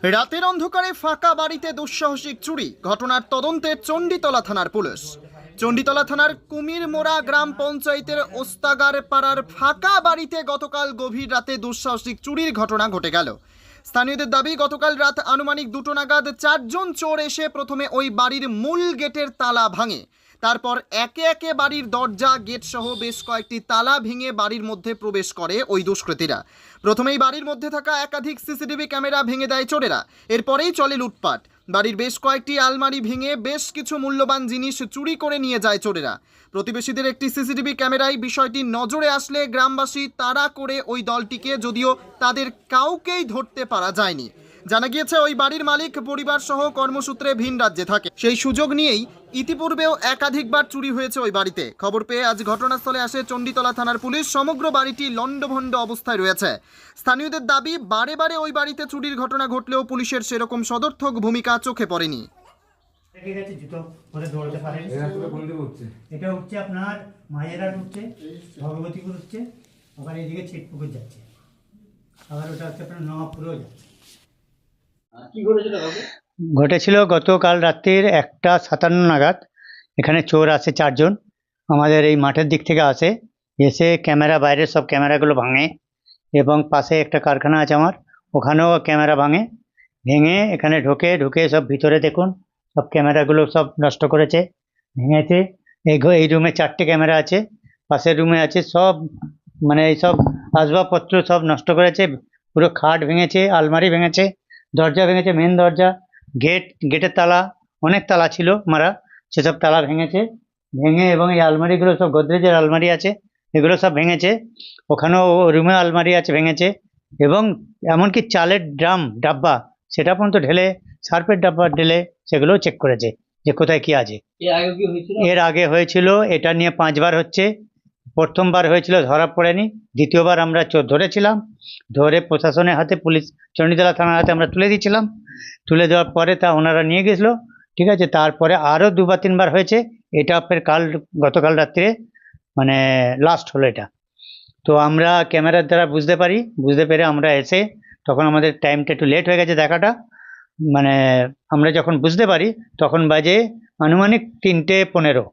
রাতের অন্ধকারে ফাঁকা বাড়িতে দুঃসাহসিক চুরি, ঘটনার তদন্তে চণ্ডীতলা থানার পুলিশ। চণ্ডীতলা থানার কুমিরমোড়া গ্রাম পঞ্চায়েতের ওস্তাগার পাড়ার ফাঁকা বাড়িতে গতকাল গভীর রাতে দুঃসাহসিক চুরির ঘটনা ঘটে গেল। স্থানীয়দের দাবি, গতকাল রাত আনুমানিক 2টো নাগাদ 4জন চোর এসে প্রথমে ওই বাড়ির মূল গেটের তালা ভাঙে। তারপর একে একে বাড়ির দরজা, গেট সহ বেশ কয়েকটি তালা ভেঙে বাড়ির মধ্যে প্রবেশ করে ওই দুষ্কৃতীরা। প্রথমেই বাড়ির মধ্যে থাকা একাধিক সিসিটিভি ক্যামেরা ভেঙে দেয় চোরেরা। এরপরেই চলে লুটপাট। বাড়ির বেশ কয়েকটি আলমারি ভেঙে বেশ কিছু মূল্যবান জিনিস চুরি করে নিয়ে যায় চোরেরা। প্রতিবেশীদের একটি সিসিটিভি ক্যামেরায় বিষয়টি নজরে আসলে গ্রামবাসী তাড়া করে ওই দলটিকে, যদিও তাদের কাউকেই ধরতে পারা যায়নি। জানা গিয়েছে ওই বাড়ির মালিক পরিবার সহ কর্মসূত্রে ভিন রাজ্যে থাকে। সেই সুযোগ নিয়েই ইতিপূর্বেও একাধিকবার চুরি হয়েছে ওই বাড়িতে। খবর পেয়ে আজ ঘটনাস্থলে আসে চণ্ডীতলা থানার পুলিশ। সমগ্র বাড়িটি লণ্ডভণ্ড অবস্থায় রয়েছে। স্থানীয়দের দাবি, বারে বারে ওই বাড়িতে চুরির ঘটনা ঘটলেও পুলিশের সেরকম সদর্থক ভূমিকা চোখে পড়েনি। এটা হচ্ছে আপনার মায়েরাট হচ্ছে, ভগবতীপুর হচ্ছে, আবার এইদিকে ছিটপুকুর যাচ্ছে, আবার ওটা হচ্ছে আপনার নবাবপুরেও যাচ্ছে। ঘটেছিল গতকাল রাত্রির 1:57 নাগাদ। এখানে চোর আসে 4জন, আমাদের এই মাঠের দিক থেকে আসে, এসে ক্যামেরা, বাইরের সব ক্যামেরাগুলো ভাঙে এবং পাশে একটা কারখানা আছে আমার, ওখানেও ক্যামেরা ভেঙে এখানে ঢুকে সব ভিতরে দেখুন সব ক্যামেরাগুলো সব নষ্ট করেছে, ভেঙেছে। এই রুমে 4টে ক্যামেরা আছে, পাশের রুমে আছে, সব মানে এই সব আসবাবপত্র সব নষ্ট করেছে। পুরো খাট ভেঙেছে, আলমারি ভেঙেছে, দরজা ভেঙেছে, মেন দরজা, গেটের তালা, অনেক তালা ছিল মারা, সেসব তালা ভেঙে এবং এই আলমারিগুলো সব গোদরেজের আলমারি আছে, এগুলো সব ভেঙেছে। ওখানেও রুমে আলমারি আছে, ভেঙেছে। এবং এমনকি চালের ডাব্বা সেটা পর্যন্ত ঢেলে, সার্ফের ডাব্বা ঢেলে সেগুলোও চেক করেছে যে কোথায় কি আছে। এর আগে হয়েছিল, এটা নিয়ে 5বার হচ্ছে। প্রথমবার হয়েছিল ধরা পড়েনি, দ্বিতীয়বার আমরা চোর ধরেছিলাম, ধরে প্রশাসনের হাতে, পুলিশ চণ্ডীতলা থানার হাতে আমরা তুলে দিয়েছিলাম। তুলে দেওয়ার পরে তা ওনারা নিয়ে গেছিলো, ঠিক আছে। তারপরে আরও 2 বা 3বার হয়েছে। এটা ফের গতকাল রাত্রে মানে লাস্ট হলো এটা। তো আমরা ক্যামেরার দ্বারা বুঝতে পেরে আমরা এসে, তখন আমাদের টাইমটা একটু লেট হয়ে গেছে দেখাটা, মানে আমরা যখন বুঝতে পারি তখন বাজে আনুমানিক 3:15।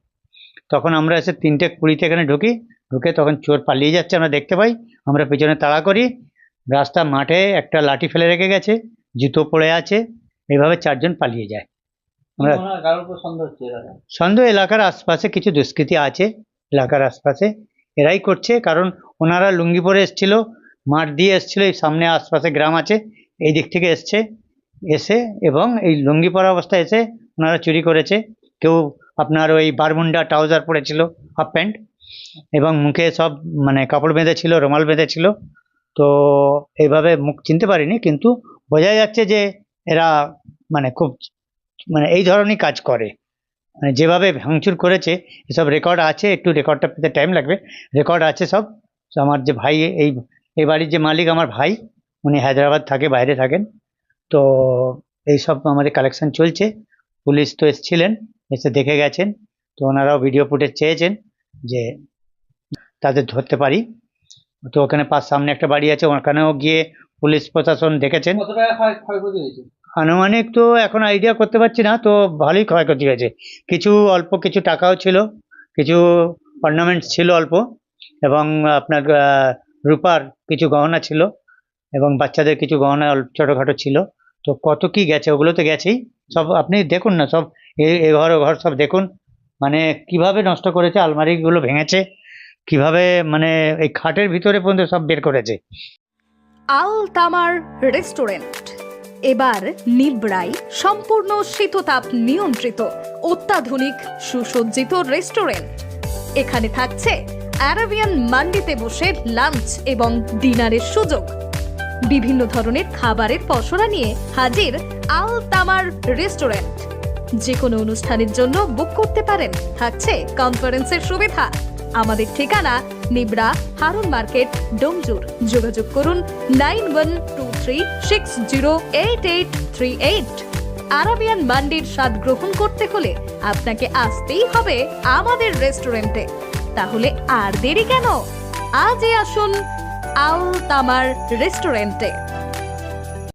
তখন আমরা এসে 3:20 এখানে ঢুকে তখন চোর পালিয়ে যাচ্ছে আমরা দেখতে পাই। আমরা পেছনে তাড়া করি, রাস্তা মাঠে একটা লাঠি ফেলে রেখে গেছে, জুতো পড়ে আছে, এইভাবে 4জন পালিয়ে যায়। আমরা সন্দেহ এলাকার আশপাশে কিছু দুষ্কৃতী আছে, এলাকার আশপাশে এরাই করছে, কারণ ওনারা লুঙ্গি পরে এসছিল, মাঠ দিয়ে এসছিল, এই সামনে আশপাশে গ্রাম আছে, এই দিক থেকে এসে এবং এই লুঙ্গি পরা অবস্থায় এসে ওনারা চুরি করেছে। কেউ আপনার ওই বারমুন্ডা ট্রাউজার পরেছিল, হাফ প্যান্ট, এবং মুখে সব মানে কাপড় বেঁধেছিল, রুমাল বেঁধেছিল। তো এইভাবে মুখ চিনতে পারিনি, কিন্তু বোঝা যাচ্ছে যে এরা মানে খুব মানে এই ধরনের কাজ করে, মানে যেভাবে ভাঙচুর করেছে এসব রেকর্ড আছে। একটু রেকর্ডটা পেতে টাইম লাগবে, রেকর্ড আছে সব। আমার যে ভাই, এই বাড়ির যে মালিক আমার ভাই, উনি হায়দ্রাবাদ থাকে, বাইরে থাকেন। তো এইসব আমাদের কালেকশন চলছে। পুলিশ তো এসেছিলেন, এসে দেখে গেছেন। তো ওনারাও ভিডিও ফুটেজ চেয়েছেন যে তাদের ধরতে পারি। তো ওখানে সামনে একটা বাড়ি আছে, ওখানেও গিয়ে পুলিশ প্রশাসন দেখেছেন। আনুমানিক তো এখন আইডিয়া করতে পারছি না, তো ভালোই ক্ষয়ক্ষতি হয়েছে। অল্প কিছু টাকাও ছিল, কিছু অর্নামেন্টস ছিল অল্প, এবং আপনার রূপার কিছু গহনা ছিল, এবং বাচ্চাদের কিছু গহনা ছোটোখাটো ছিল। তো কত কি গেছে ওগুলো তো গেছেই, সব আপনি দেখুন না, সব এ ঘর সব দেখুন, মানে কিভাবে নষ্ট করেছে, আলমারিগুলো ভেঙেছে কিভাবে, মানে এই খাটের ভিতরে পর্যন্ত সব বের করেছে। আল তামার রেস্টুরেন্ট এবার নিবড়াই, সম্পূর্ণ শীততাপ নিয়ন্ত্রিত, অত্যাধুনিক সুসজ্জিত রেস্টুরেন্ট। এখানে থাকছে আরাবিয়ান মান্ডিতে বসে লাঞ্চ এবং ডিনারের সুযোগ। বিভিন্ন ধরনের খাবারের পসরা নিয়ে হাজির আল তামার রেস্টুরেন্ট। যে কোনো অনুষ্ঠানের জন্য বুক করতে পারেন, থাকছে কনফারেন্সের সুবিধা। আমাদের ঠিকানা নিবড়া, হারুন মার্কেট, ডোমজুর। যোগাযোগ করুন 9123608838। আরাবিয়ান মান্ডির স্বাদ গ্রহণ করতে হলে আপনাকে আসতেই হবে আমাদের রেস্টুরেন্টে। তাহলে আর দেরি কেন, আজই আসুন আল তামার রেস্টুরেন্টে।